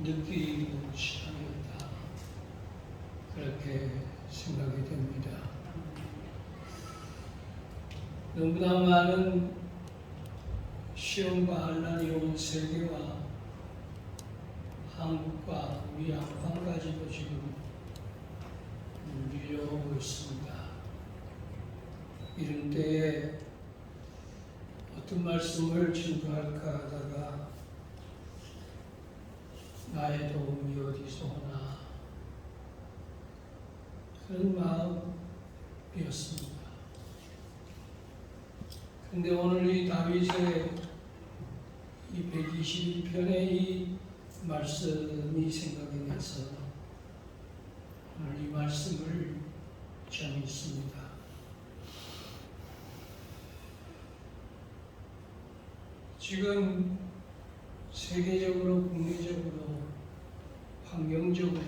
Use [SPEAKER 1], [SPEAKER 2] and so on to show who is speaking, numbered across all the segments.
[SPEAKER 1] 느끼는 시간이었다. 그렇게 생각이 됩니다. 너무나 많은 시험과 환란이 온 세계와 한국과 우리 한국까지도 지금 밀려오고 있습니다. 이런 때에 어떤 말씀을 증거할까 하다가 나의 도움이 어디서 오나 그런 마음이었습니다. 근데 오늘 이 다윗의 이 121편의 이 말씀이 생각이 나서 오늘 이 말씀을 정했습니다. 지금 세계적으로, 국내적으로, 환경적으로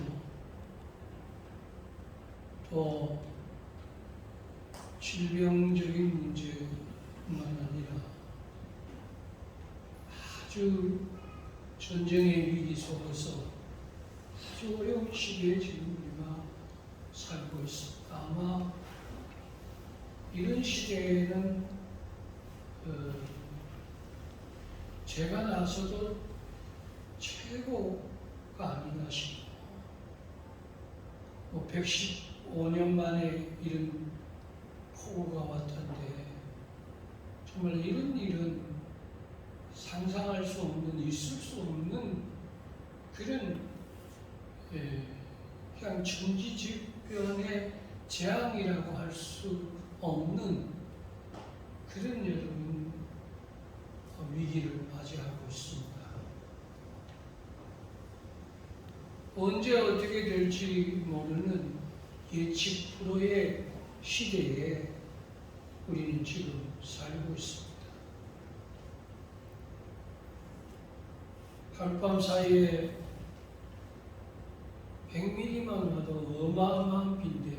[SPEAKER 1] 또 질병적인 문제뿐만 아니라 아주 전쟁의 위기 속에서 아주 어려운 시기에 지금 우리가 살고 있습니다. 아마 이런 시대에는 제가 나서도 최고가 아닌가 싶고 115년 만에 이런 폭우가 왔던데 정말 이런 일은 상상할 수 없는, 있을 수 없는 그런 그냥 천지집변의 재앙이라고 할 수 없는 그런 여러분 위기를 맞이하고 있습니다. 언제 어떻게 될지 모르는 예측 불허의 시대에 우리는 지금 살고 있습니다. 하룻밤 사이에 100mm만 와도 어마어마한 비인데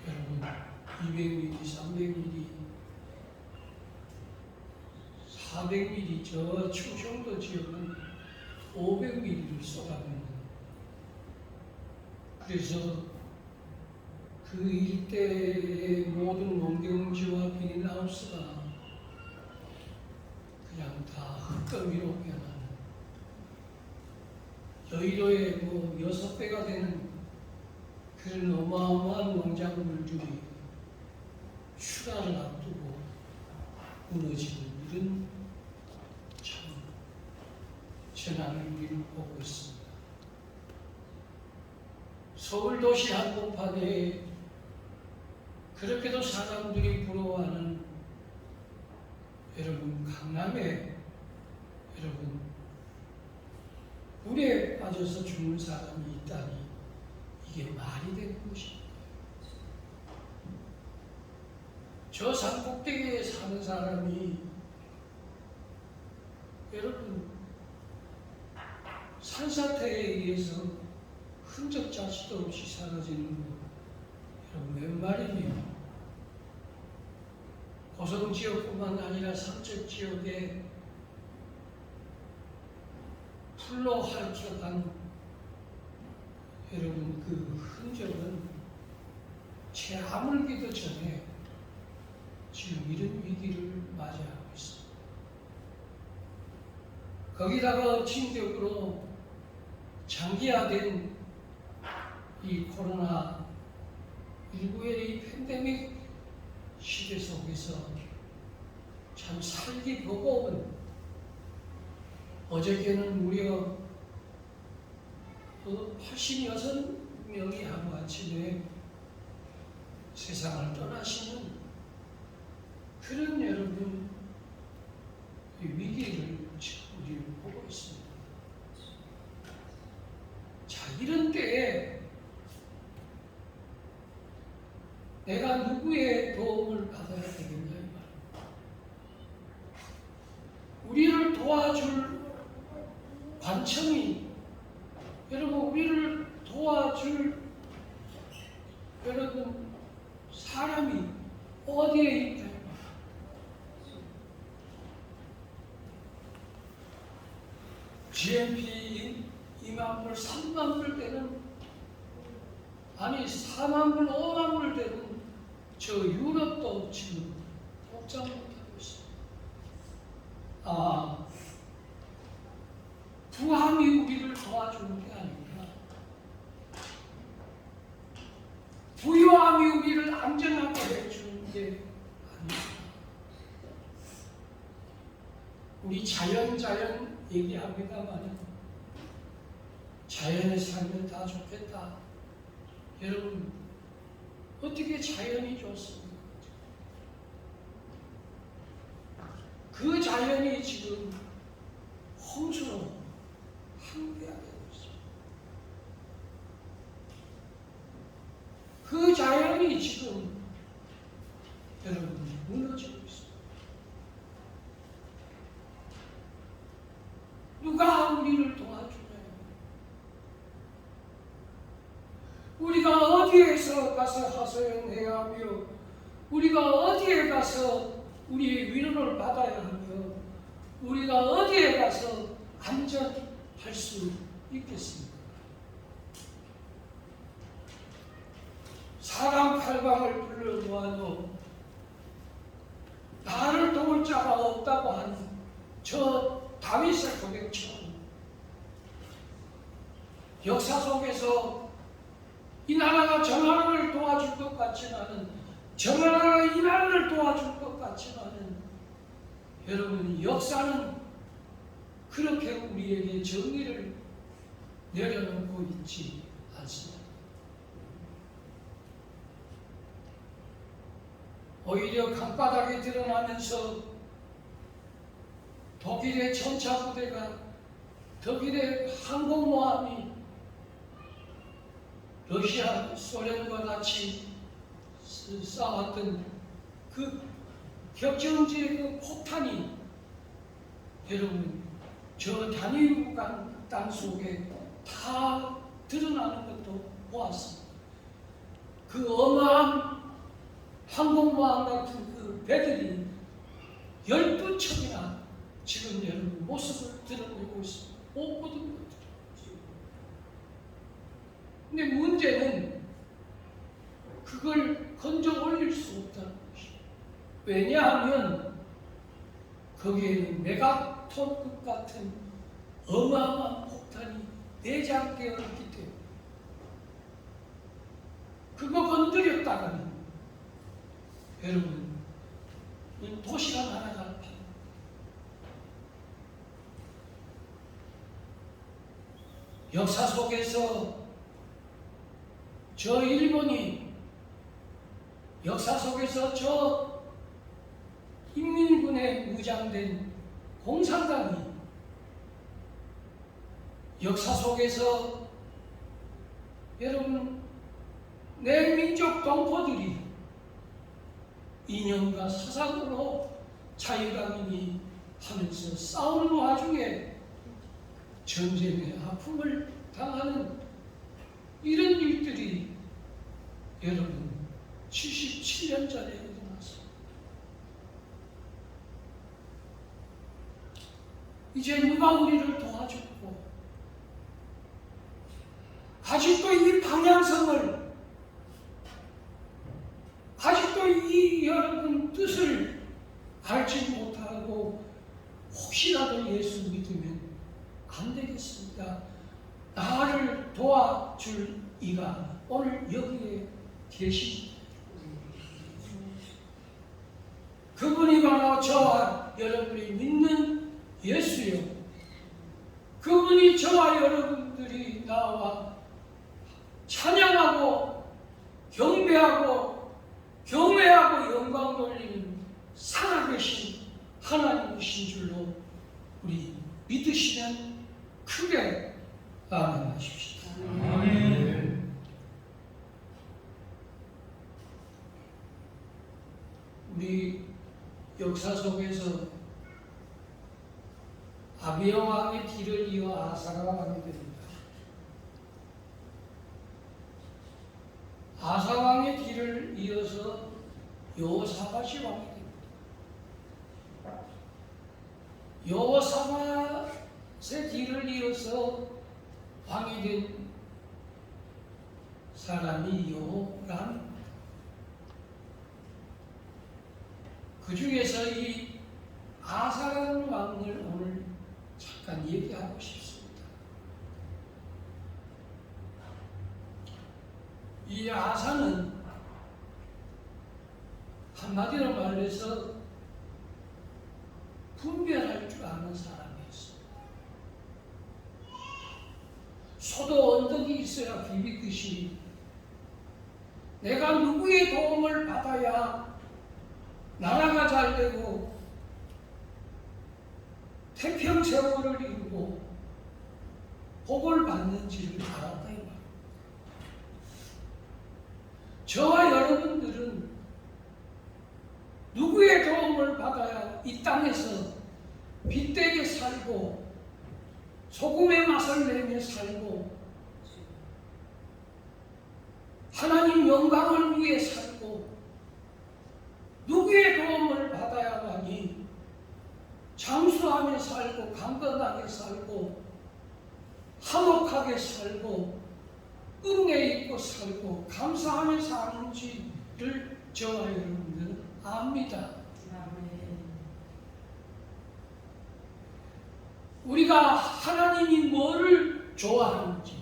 [SPEAKER 1] 여러분 200mm, 300mm, 400mm 저 충청도 지역은 500mm를 쏟아붓는 그래서 그 일대의 모든 농경지와 비닐하우스가 그냥 다 흙더미로 변하는 여의도의 6배가 되는 그런 어마어마한 농작물들이 휴가를 앞두고 무너지는 이런 참 재난을 우리는 보고 있습니다. 서울 도시 한복판에 그렇게도 사람들이 부러워하는 여러분 강남에 여러분 물에 빠져서 죽는 사람이 있다니 이게 말이 되는 것입니다. 저 산꼭대기에 사는 사람이 여러분 산사태에 의해서 흔적 자체도 없이 사라지는 거 여러분 웬 말이에요? 고성 지역뿐만 아니라 삼척 지역에 풀로 핥혀간 여러분 그 흔적은 채 아물기도 전에 지금 이런 위기를 맞이하고 있습니다. 거기다가 층격으로 장기화된 이 코로나19의 이 팬데믹 시대 속에서 참 살기 버거운 어저께는 무려 86명이 하루아침에 세상을 떠나시는 그런 여러분 위기를 지금 우리는 보고 있습니다. 자, 이런 때에 내가 누구의 도움을 받아야 되겠냐 이 말입니다. 우리를 도와줄 관청이 여러분 우리를 도와줄 여러분 사람이 어디에 있다? GNP 2만 불, 3만 불 되는, 아니 4만 불, 5만 불 되는 저 유럽도 지금 복장 못하고 있습니다. 아, 북한이 우리를 도와주는 게 아닙니다. 부유함이 우리를 안전하게 해주는 게 아닙니다. 우리 자연 얘기합니다만 자연에 살면 다 좋겠다. 여러분, 어떻게 자연이 좋습니까? 그 자연이 지금 홍수로 항배하게 되고 있습니다. 그 자연이 지금 여러분 무너지고 있습니다. 누가 우리를 도와주나요? 우리가 어디에서 가서 하소연해야 하며, 우리가 어디에 가서 우리의 위로를 받아야 하며, 우리가 어디에 가서 안전할 수 있겠습니까? 사방팔방을 불러 모아도 나를 도울 자가 없다고 하는 저 다윗의 고백처럼 역사 속에서 이 나라가 저 나라를 도와줄 것 같지만은, 저 나라가 이 나라를 도와줄 것 같지만은, 여러분, 역사는 그렇게 우리에게 정의를 내려놓고 있지 않습니다. 오히려 강바닥에 드러나면서 독일의 전차부대가, 독일의 항공모함이 러시아, 소련과 같이 싸웠던 그 격전지의 그 폭탄이 여러분 저 단위국간 땅 속에 다 드러나는 것도 보았습니다. 그 어마한 항공모함 같은 그 배들이 12척이나 지금 여러분 모습을 드러내고 있습니다. 못 보던 것들. 근데 문제는 그걸 건져 올릴 수 없다는 것이죠. 왜냐하면 거기에는 메가톤급 같은 어마어마한 폭탄이 내장되어 있기 때문에 그거 건드렸다가는 여러분 도시가 날아갈 뻔. 역사 속에서 저 일본이, 역사 속에서 저 인민군에 무장된 공산당이, 역사 속에서 여러분 내 민족 동포들이 이념과 사상으로 자유강인이 하면서 싸우는 와중에 전쟁의 아픔을 당하는 이런 일들이 여러분 77년 전에 일어났습니다. 이제 누가 우리를 도와주고, 아직도 이 방향성을, 아직도 이 여러분 뜻을 알지 못하고 혹시라도 예수 믿으면 안 되겠습니다. 나를 도와줄 이가 오늘 여기에 계십니다. 그분이 바로 저와 여러분이 믿는 예수요. 그분이 저와 여러분들이 나와 찬양하고 경배하고 경외하고 영광 돌리는 살아계신 하나님이신 줄로 우리 믿으시면 크게 아멘하십시오. 아멘. 우리 역사 속에서 아비야 왕의 뒤를 이어 아사가 왕이 됩니다. 아사 왕의 뒤를 이어서 여호사밧이 왕이 됩니다. 여호사밧의 뒤를 이어서 왕이 된 사람이 요람. 그 중에서 이 아사라는 왕을 오늘 잠깐 얘기하고 싶습니다. 이 아사는 한마디로 말해서 분별할 줄 아는 사람이었습니다. 소도 언덕이 있어야 비비듯이 내가 누구의 도움을 받아야 나라가 잘 되고 태평세월을 이루고 복을 받는지를 알았다 이 말입니다. 저와 여러분들은 누구의 도움을 받아야 이 땅에서 빛되게 살고 소금의 맛을 내며 살고 하나님 영광을 위해 살고 누구의 도움을 받아야만이 장수하며 살고 강건하게 살고 화목하게 살고 은혜 있고 살고 감사하며 사는지를 저와 여러분들은 압니다. 우리가 하나님이 뭐를 좋아하는지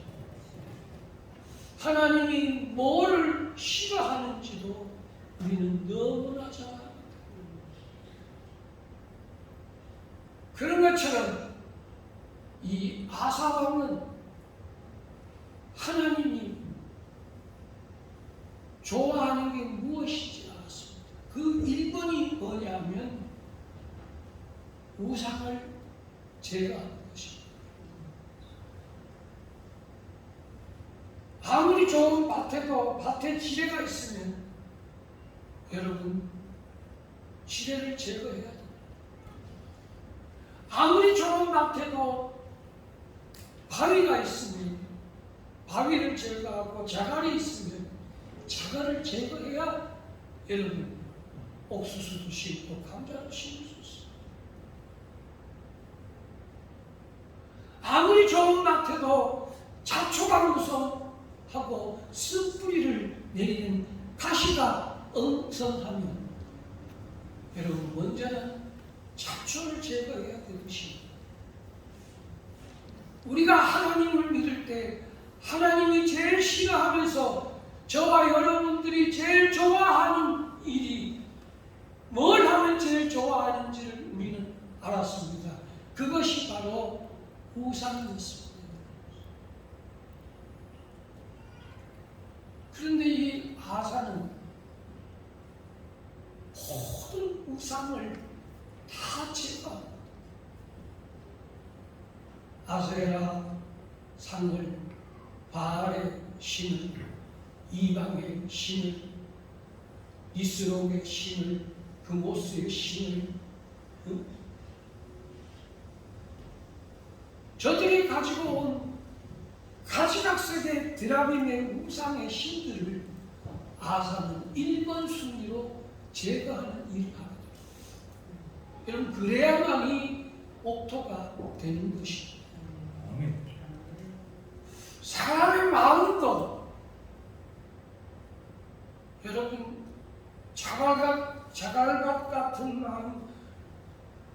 [SPEAKER 1] 하나님이 뭐를 싫어하는지도 우리는 너무나 잘 압니다. 그런 것처럼 이 아사왕은 하나님이 좋아하는 게 무엇인지 알았습니다. 그 1번이 뭐냐면 우상을 제거하는 것입니다. 아무리 좋은 밭에도 밭에 지뢰가 있으면 여러분 지뢰를 제거해야 됩니다. 아무리 좋은 밭에도 바위가 있으면 바위를 제거하고 자갈이 있으면 자갈을 제거해야 여러분 옥수수도 심고 감자도 심을 수 있습니다. 아무리 좋은 밭에도 잡초가 무성하고 쓴뿌리를 내리는 가시가 엉성하면 여러분 먼저는 잡초를 제거해야 되듯이 우리가 하나님을 믿을 때 하나님이 제일 싫어하면서 저와 여러분들이 제일 좋아하는 일이 뭘 하면 제일 좋아하는지를 우리는 알았습니다. 그것이 바로 우상이었습니다. 그런데 이 아사는 모든 우상을 다 제거합니다. 아세라 상을, 바알의 신을, 이방의 신을, 이스록의 신을, 그모스의 신을, 저들이 가지고 온 가지각색의 드라빔의 우상의 신들을 아사는 1번 순위로 제거하는 일을 하게 됩니다. 여러분 그래야만이 옥토가 되는 것입니다. 사람의 마음도 여러분 자갈밭 같은 마음,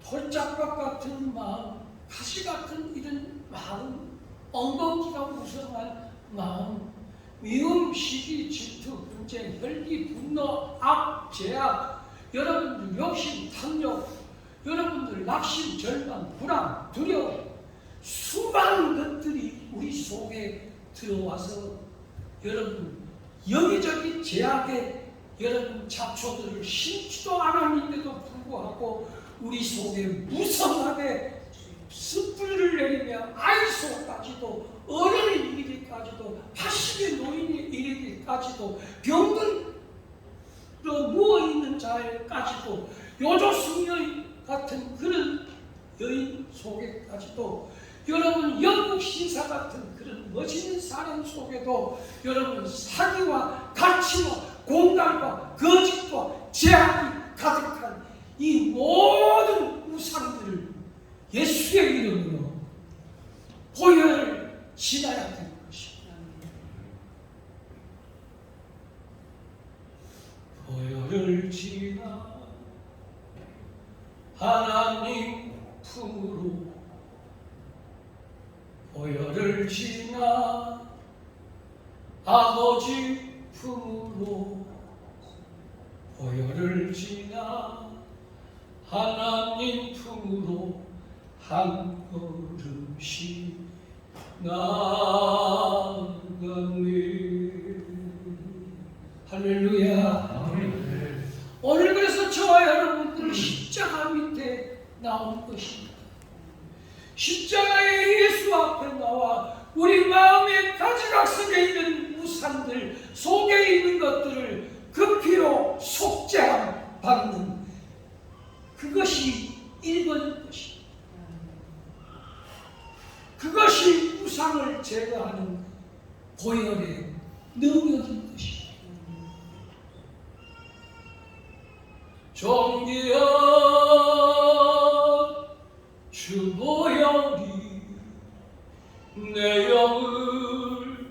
[SPEAKER 1] 돌짝밭 같은 마음, 가시 같은 이런 마음, 엉겅기가 무성한 마음, 미움, 시기, 질투, 분쟁, 혈기, 분노, 악, 죄악, 여러분들 욕심, 탐욕, 여러분들 낙심, 절망, 불안, 두려움, 수많은 것들이 우리 속에 들어와서 여러분 여기저기 제약에 여러분 잡초들을 심지도 않았는데도 불구하고 우리 속에 무성하게 숯불을 내리며 아이소까지도 어른이 이르기까지도 80의 노인이 이르기까지도 병들어 누워있는 자에까지도 요조숙녀 같은 그런 여인 속에까지도 여러분 영국 신사 같은 그런 멋있는 사람 속에도 여러분 사기와 가치와 공갈과 거짓과 제약이 가득한 이 모든 우상들을 예수의 이름으로 지나야 되는 것입니다. 보혈을 지나 하나님 품으로, 보혈을 지나 아버지 품으로, 보혈을 지나 하나님 품으로 한 걸음씩 나아가네. 할렐루야. 오늘 그래서 저와 여러분들은 십자가 밑에 나온 것입니다. 십자가의 예수 앞에 나와 우리 마음의 가지각성에 있는 우상들, 속에 있는 것들을 그 피로 속죄함 받는 그것이 1번인 것입니다. 그것이 우상을 제거하는 보혈의 능력인 것입니다. 존귀한 주 보혈이 내 영을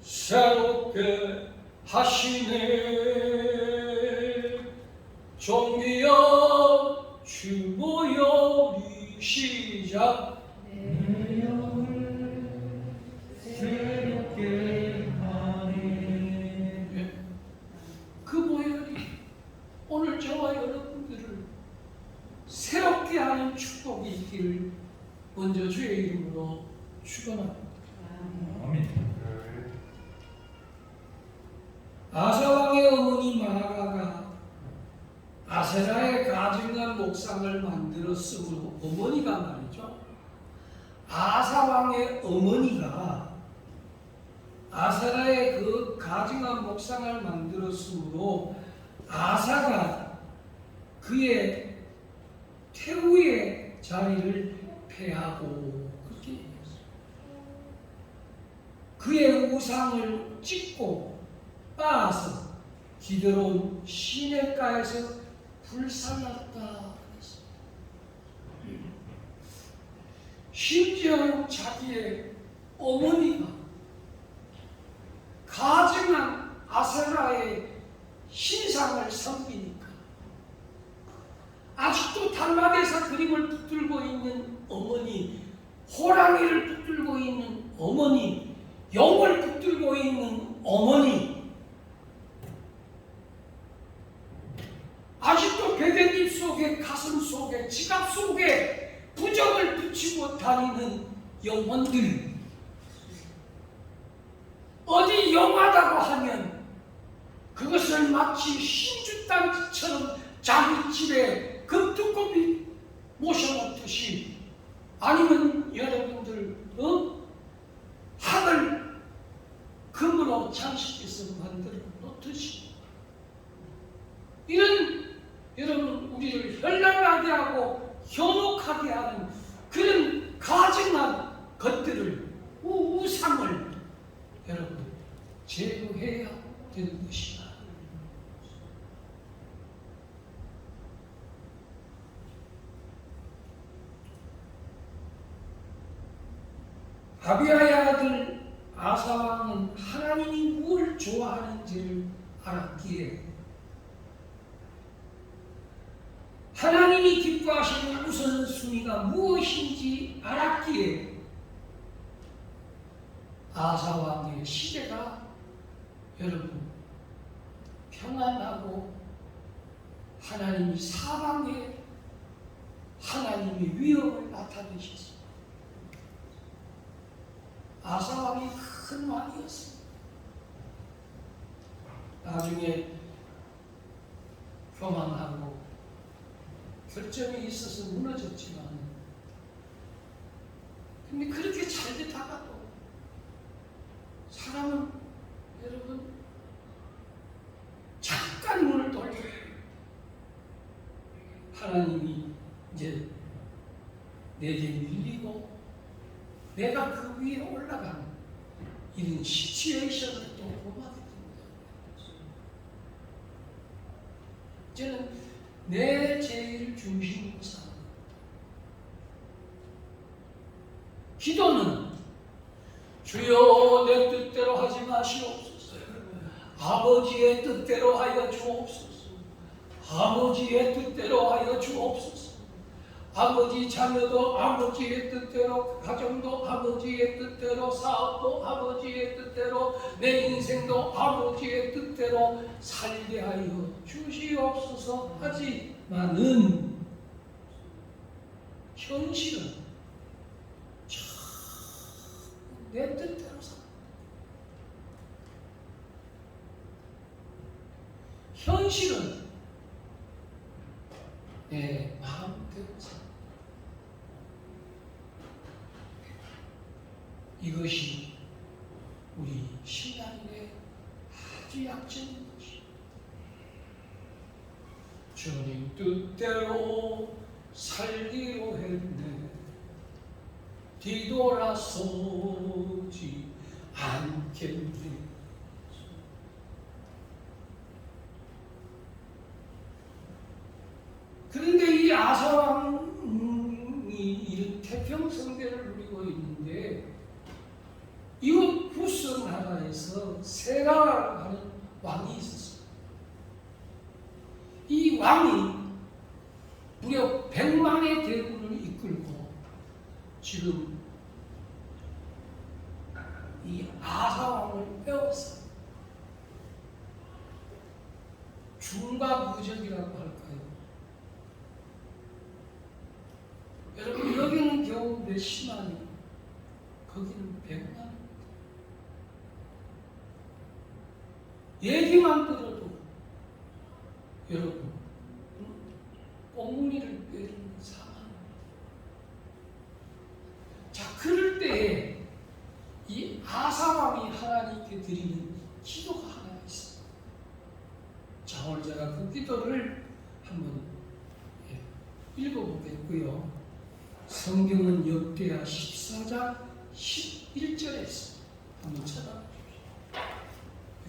[SPEAKER 1] 새롭게 하시네. 존귀한 주 보혈이 시작.
[SPEAKER 2] 내 영을 새롭게 하네.
[SPEAKER 1] 그 보혈이 오늘 저와 여러분들을 새롭게 하는 축복이 있기를 먼저 주의 이름으로 축원합니다.
[SPEAKER 2] 아멘.
[SPEAKER 1] 아사왕의 어머니 마아가가 아세라의 가증과 목상을 만들었으므로, 어머니가 말이죠, 아사왕의 어머니가 아세라의 그 가증과 목상을 만들었으므로 아사가 그의 태후의 자리를 패하고, 그렇게 얘기했어요. 그의 우상을 찢고 빻아서 기드론 시냇가에서 불살랐다 그랬어요. 심지어 자기의 어머니가 가증한 아세라의 신상을 섬기니까, 아직도 달마대사 그림을 붙들고 있는 어머니, 호랑이를 붙들고 있는 어머니, 용을 붙들고 있는 어머니, 아직도 베갯잎 속에, 가슴 속에, 지갑 속에 부적을 붙이고 다니는 영혼들, 어디 영하다고 하면 그것을 마치 신주단지처럼 자기 집에 금두꺼비 모셔놓듯이, 아니면 여러분들 학을 금으로 장식해서 만들어 놓듯이, 이런 여러분 우리를 현란하게 하고 현혹하게 하는 그런 가증한 것들을, 우상을 여러분 제거해야 되는 것이다. 아비야의 아들 아사왕은 하나님이 무엇을 좋아하는지를 알았기에, 하나님이 기뻐하시는 우선순위가 무엇인지 알았기에, 아사왕의 시대가 여러분 평안하고 하나님이 사방에 하나님의 위엄을 나타내셨습니다. 아사왕이 큰 왕이었습니다. 나중에 교만하고 결점이 있어서 무너졌지만, 근데 그렇게 잘 되다가도 사람은 여러분 잠깐 눈을 돌려요. 하나님이 이제 내게 밀리고 내가 그 위에 올라가는 이런 시츄에이션을 또 보게 됩니다. 저는 내 제일 중심으로 삽니다. 기도는 주여 내 뜻대로 하지 마시옵소서. 아버지의 뜻대로 하여 주옵소서. 아버지의 뜻대로 하여 주옵소서. 아버지 자녀도 아버지의 뜻대로, 가정도 아버지의 뜻대로, 사업도 아버지의 뜻대로, 내 인생도 아버지의 뜻대로 살게 하여 주시옵소서. 하지만은 현실은 내 뜻대로 살. 현실은 내 마음대로 살. 이것이 우리 신앙의 아주 약점인 것이. 주님 뜻대로 살기로 했네. 뒤돌아서지 않겠네. 그런데 이 아사왕이 이 태평성대를 누리고 있는데 이웃 구스 나라에서 세라라는 왕이 있었어요. 이 왕이 무려 100만의 대군을 이끌고 지금 이 아사왕을 빼앗어 중과무적이라고 할까요? 여러분 여기는 겨우 몇십만이, 거기는 100만. 얘기만 들어도 여러분 꽁무니를 빼는 상황. 자, 그럴 때에 이 아사왕이 하나님께 드리는 기도가 하나 있습니다. 자, 오늘 제가 그 기도를 한번 읽어보겠고요. 성경은 역대하 14장 11절에 있습니다. 한번 찾아보십시오.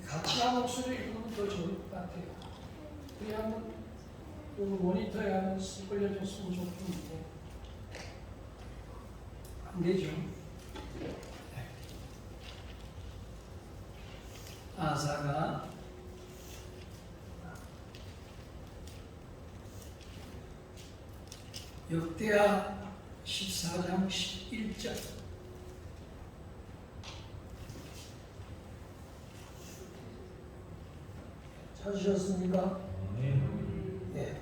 [SPEAKER 1] 같이 한 목소리 읽으면 더 좋을 것 같아요. 우리 한번 모니터에 한번 올려줬으면 좋겠는데 안 되죠. 아사가 역대하 14장 11절. 찾으셨습니까? 네,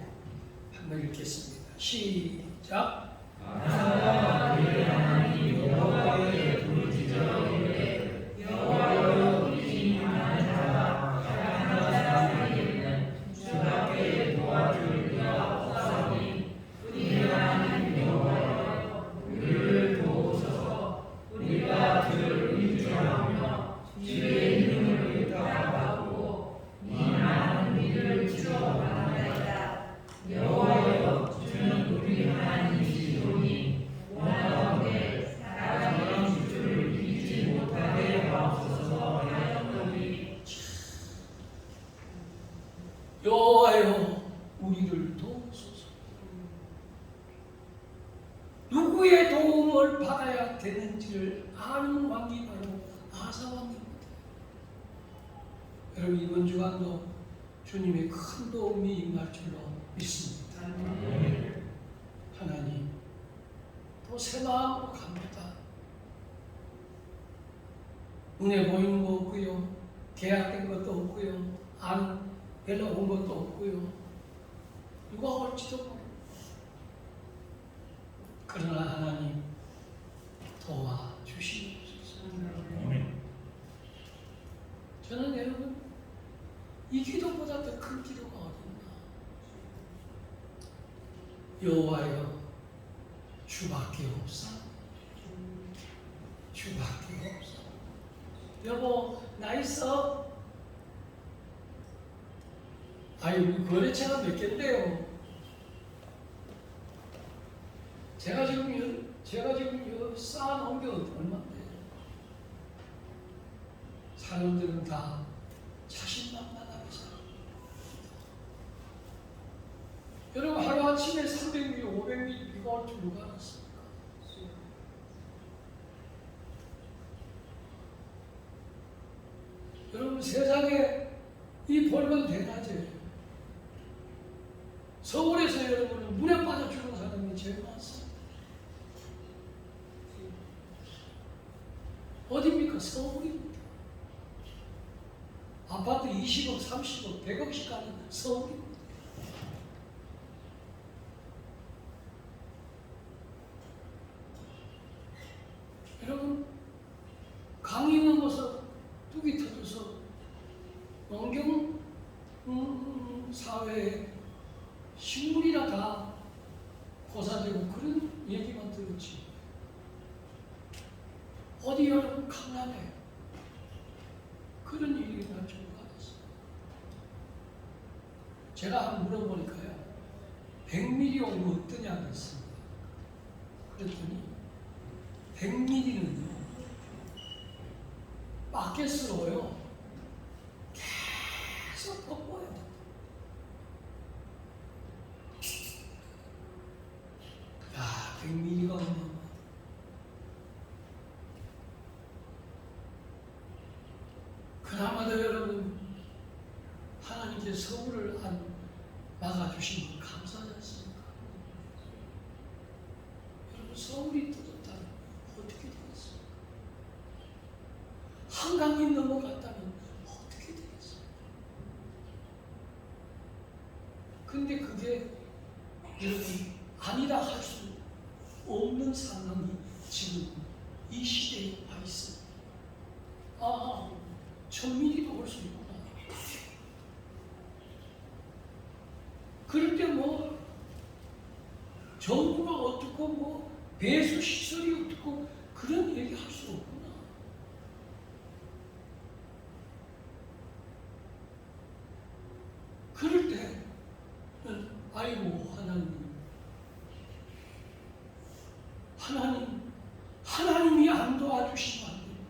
[SPEAKER 1] 한번 읽겠습니다. 시작.
[SPEAKER 2] 아사가 그의 하나님 여호와의 부르짖어 여호와여 우리 만한 자가 가난한 사람에게는 주밖에 도와줄 이가 없사오니 우리 하나님 여호와여 우리를 도우소서. 우리가 주를 의지하며 주의 이름을 의탁하고 이 많은 일을 주옵나이다. 여호와여 주는 우리 하나님이시오니 원하오되 사람이 주를 믿지 못하게 하옵소서 하였노니.
[SPEAKER 1] 여호와여 우리를 도우소서. 누구의 도움을 받아야 되는지를 아는 왕이 바로 아사왕입니다. 여러분 이번 주간도 주님의 큰 도움이 임할 줄로 믿습니다. 하나님 또 새 마음으로 갑니다. 눈에 보이는 거 없고요, 계약된 것도 없고요, 아는 연락 온 것도 없고요, 누가 올지도 모르고. 그러나 하나님 도와주시옵소서. 저는 여러분 이 기도보다 더 큰 기도가 어딨나. 여호와여 주밖에 없사. 주밖에 없사. 여보 나 있어? 아유 거래처가 몇 개인데요. 제가 지금 쌓아놓은 게 얼마인데. 사람들은 다 자신만만하게 살아요. 여러분 하루아침에 300mm, 500mm 비가 올 줄 누가 알았습니까? 여러분 세상에 이 벌건 대낮에 서울에서 여러분은 물에 빠져 죽은 사람이 제일 많습니다. 어디입니까? 서울입니다. 아파트 20억, 30억, 100억씩 가는 서울입니다. 여러분 강이 넘어서 뚝이 터져서 농경 사회에 식물이나 다 고사되고 그런 얘기만 들었지. 어디 여러분 강남에 그런 일이 날 줄 알았어요. 제가 한번 물어보니까요. 100mm 오면 어떠냐 그랬습니다. 그랬더니 100mm는요. 바켓으로요. 계속 뻗어요. 야, 100mm가 얼마나. 그나마도 여러분 하나님께 서울을 안 막아주시면 감사하지 않습니까? 여러분 서울이 터졌다면 어떻게 되겠습니까? 한강이 넘어갔다면 어떻게 되겠습니까? 근데 그게 여러분 아니라 할 수 없는 상황이 지금 이 시대에 와 있습니다. 아, 1000mm도 올 수 있구나. 그럴 때 뭐 정부가 어떻고 뭐 배수 시설이 어떻고 그런 얘기 할 수 없구나. 그럴 때 아이고 하나님이 안 도와주시면 안 됩니다.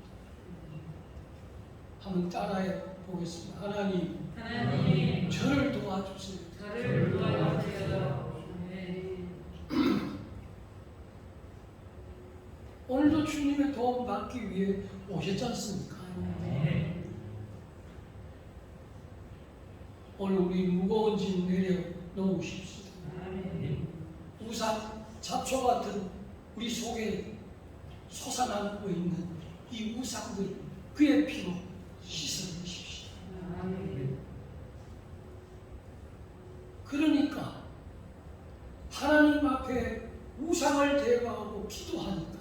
[SPEAKER 1] 한번 따라해 보겠습니다. 하나님, 저를 도와주세요.
[SPEAKER 2] 저를 도와주세요.
[SPEAKER 1] 오늘도 주님의 도움 받기 위해 오셨지 않습니까? 오늘 우리 무거운 짐 내려놓으십시오. 우상, 잡초 같은 우리 속에 솟아나고 있는 이 우상들 그의 피로 씻어내십시오. 그러니까 하나님 앞에 우상을 대거하고 기도하니까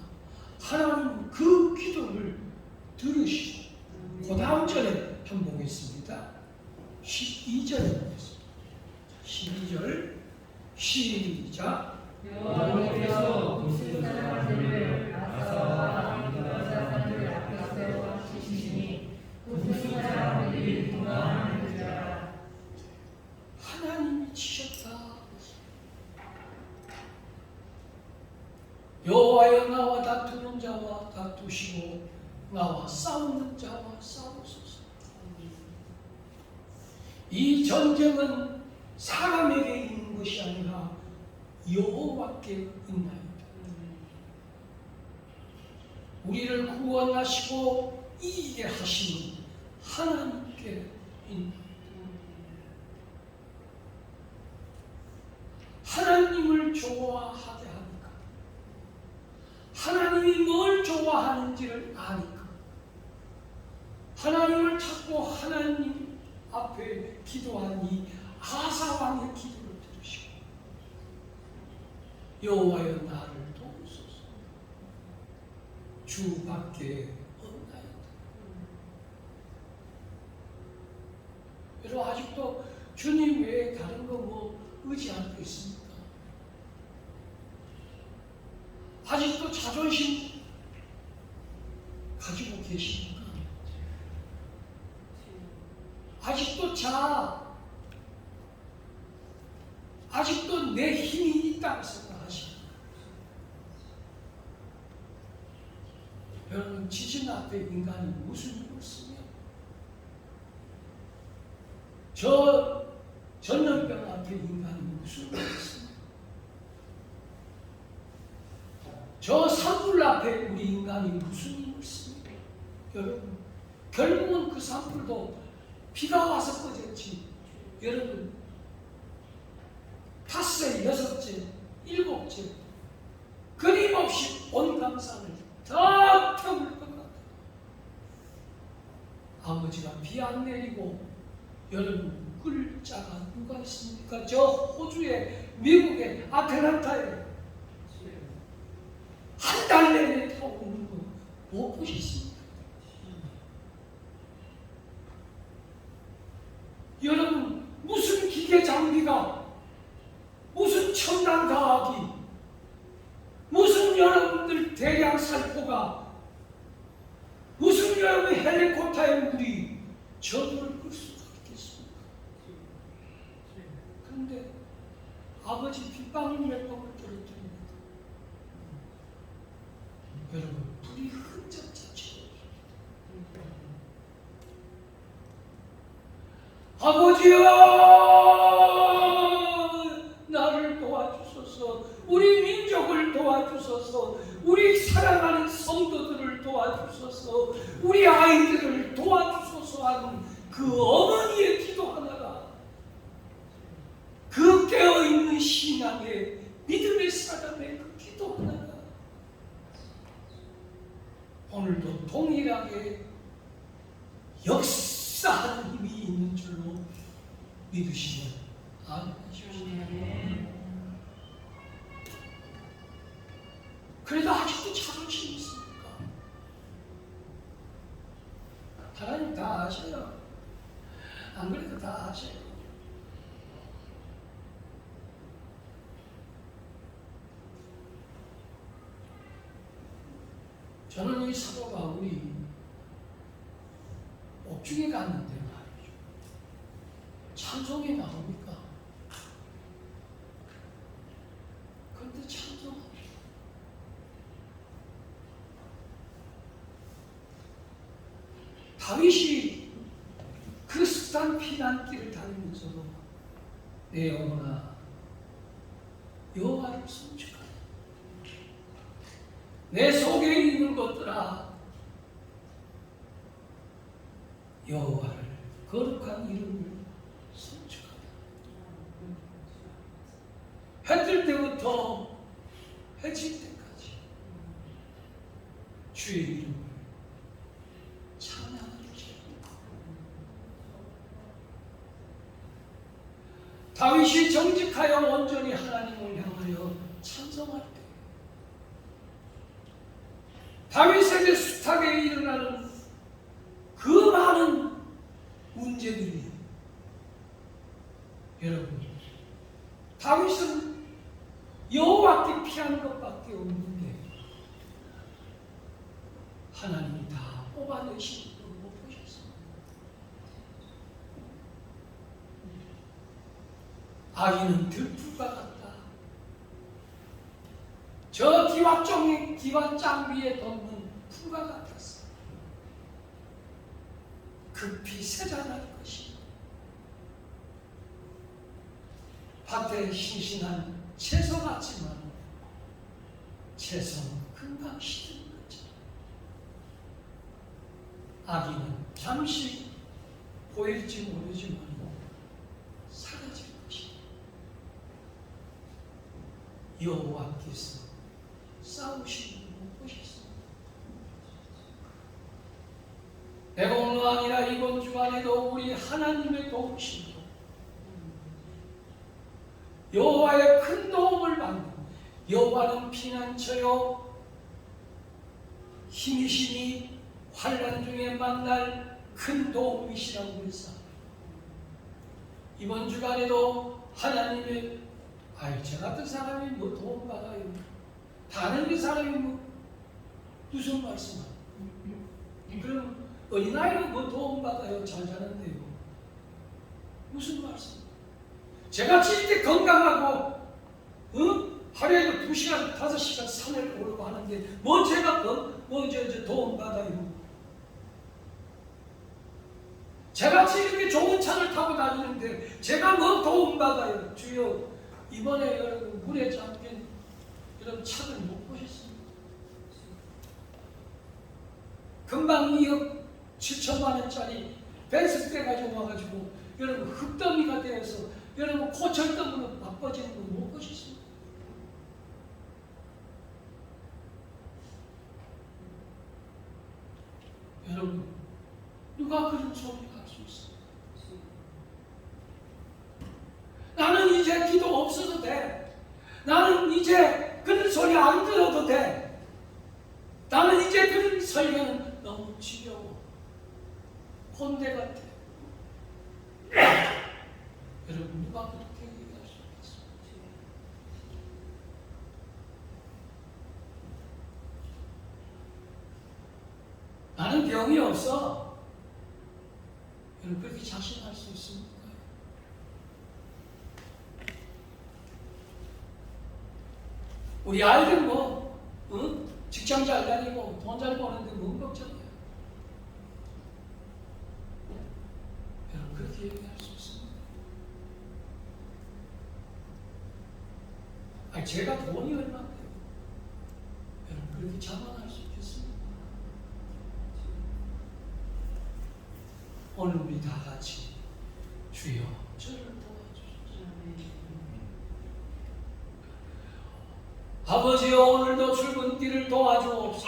[SPEAKER 1] 하나님 그 기도를 들으시고 그 다음 절에 한번 보겠습니다. 12절에 보겠습니다. 12절 시작.
[SPEAKER 2] 여호와께서 무슨 사람들을 아사와 유다 사람들 앞에 세워 주시니 무슨 사람들이 도망하는 자라.
[SPEAKER 1] 하나님이 치셨다. 여호와여 나와 다투는 자와 다투시고 나와 싸우는 자와 싸우소서. 이 전쟁은 사람에게 있는 것이 아니라 여호와께 있나이다. 우리를 구원하시고 이기게 하시는 하나님께 있나이다. 하나님을 좋아하게 하니까 하나님이 뭘 좋아하는지를 아니까 하나님을 찾고 하나님 앞에 기도한 이 아사왕의 기도를 들으시고 여호와여 나를 도우소서. 주밖에 없나이다. 여러분 아직도 주님 외에 다른 거 뭐 의지하고 있습니까? 아직도 자존심 가지고 계십니까? 아직도 아직도 내 힘이 있다고 생각하십니까? 여러분 지진 앞에 인간이 무슨 힘을 쓰며 저 전염병 앞에 인간이 무슨 힘을 쓰며 저 산불 앞에 우리 인간이 무슨 힘을 씁니까? 여러분 결국은 그 산불도 비가 와서 꺼졌지. 여러분, 5째, 6째, 7째 끊임없이 온 강산을 다 태울 것 같아요. 아버지가 비 안 내리고 여러분 끌 자가 누가 있습니까? 저 호주에, 미국의 아틀란타에 한 달 내내 타고 오는 거 못 보셨습니까? 여러분, 무슨 기계 장비가, 무슨 첨단 과학이, 무슨 여러분들 대량 살포가, 무슨 여러분 헬리콥터의 물이 저들을 끌 수가 있겠습니까? 그런데 아버지 빗방울 몇 방울 떨어뜨립니다. 여러분, 불이 흔적 자체가 아버지여, 나를 도와주소서. 우리 민족을 도와주소서. 우리 사랑하는 성도들을 도와주소서. 우리 아이들을 도와주소서 하는 그 어머니의 기도 하나가, 그 깨어있는 신앙의 믿음의 사람의 그 기도 하나가 오늘도 동일하게 역사하는 힘이 있는 줄로 믿으시면 아멘하십시오. 그래도 아직도 자존심이 있습니까? 하나님 다 아셔요. 안 그래도 다 아셔요. 저는 이 사도 바울이 옥중에 갔는데 말이죠. 찬송이 나옵니까? 그런데 찬송합니다. 다윗이 그 숱한 피난길을 다니면서도 내 영혼아 여호와를 송축하라. 내 속에 있는 것들아 여호와를 거룩한 이름을 송축하라. 해 뜰 때부터 해질 때까지 주의 이름을 찬양하시오. 다윗이 정직하여 온전히 하나님을 향하여 찬송할 때 다윗에게 숱하게 일어나는 그 많은 문제들이, 여러분, 다윗은 여호와께 피한 것밖에 없는데 하나님이 다 뽑아내신 걸 못 보셨습니다. 아기는 들풀과 같다. 저 기와장 위에 덮는 풀과 같았어. 급히 세잔할 것이 밭에 신신한 채소 같지만 채소는 금방 시드는 거죠. 아기는 잠시 보일지 모르지만 사라질 것이 여호와께서 싸우시는 못 보셨습니다. 내가 오늘 아니라 이번 주간에도 우리 하나님의 도우심으로 여호와의 큰 도움을 받는, 여호와는 피난처요 힘이시니 환난 중에 만날 큰 도움이시라고 했어. 이번 주간에도 하나님의 저 같은 사람이 뭐 도움 받아요. 다른 그 사람이 뭐 무슨 말씀이야? 그럼 어린아이는 뭐 도움 받아요. 잘 자는데요. 무슨 말씀? 제가 진짜 건강하고 하루에 2시간, 5시간 산을 오르고 하는데 뭐 제가 도움 받아요. 제가 이렇게 좋은 차를 타고 다니는데 제가 뭐 도움 받아요. 주여, 이번에 여러분 물에 잠긴 이런 차들 못 보셨습니까? 금방 7천만 원짜리 벤츠 떼가지고 와가지고 여러분 흙더미가 되어서 여러분 고철더미로 바꿔지는 거 못 보셨습니까? 여러분 누가 그런 소리를 할 수 있어요? 나는 이제 기도 없어도 돼. 나는 이제 그런 소리 안 들어도 돼. 나는 이제 그런 설교는 너무 지겨워. 혼대 같아. 여러분 누가 그렇게 얘기할 수 있겠어요? 나는 병이 없어. 여러분 그렇게 자신할 수 있습니까? 우리 아이들 뭐 직장 잘 다니고 돈 잘 버는데 뭔 걱정이야? 여러분 그렇게 얘기할 수 있습니다. 아니 제가 돈이 얼마인데요? 여러분 그렇게 자만할 수 있겠습니까? 오늘 우리 다 같이 주여 저를 도와주십시오. 아버지여 오늘도 출근길을 도와주옵소서.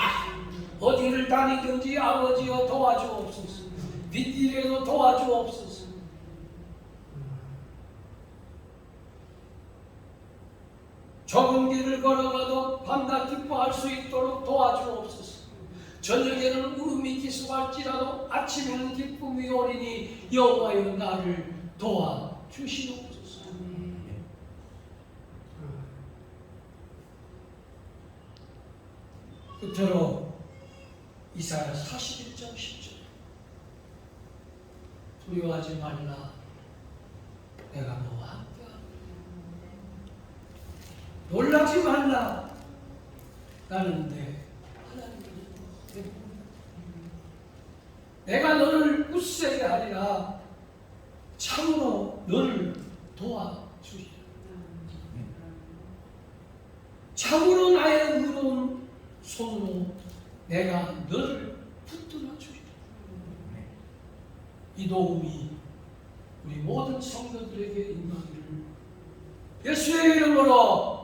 [SPEAKER 1] 어디를 다니든지 아버지여 도와주옵소서. 빗길에도 도와주옵소서. 좁은 길을 걸어가도 밤낮 기뻐할 수 있도록 도와주옵소서. 저녁에는 울음이 기수할지라도 아침에는 기쁨이 오리니 여호와여 나를 도와주시옵소서. 끝으로 이사야 41장 10절 두려워하지 말라 내가 너와 함께하리라. 놀라지 말라 나는 내 하나님이니 내가 너를 웃세게 하리라. 참으로 너를 도와주리라. 참으로 나의 의로운 손으로 내가 너를 붙들어 주리라. 이 도움이 우리 모든 성도들에게 임하기를 예수의 이름으로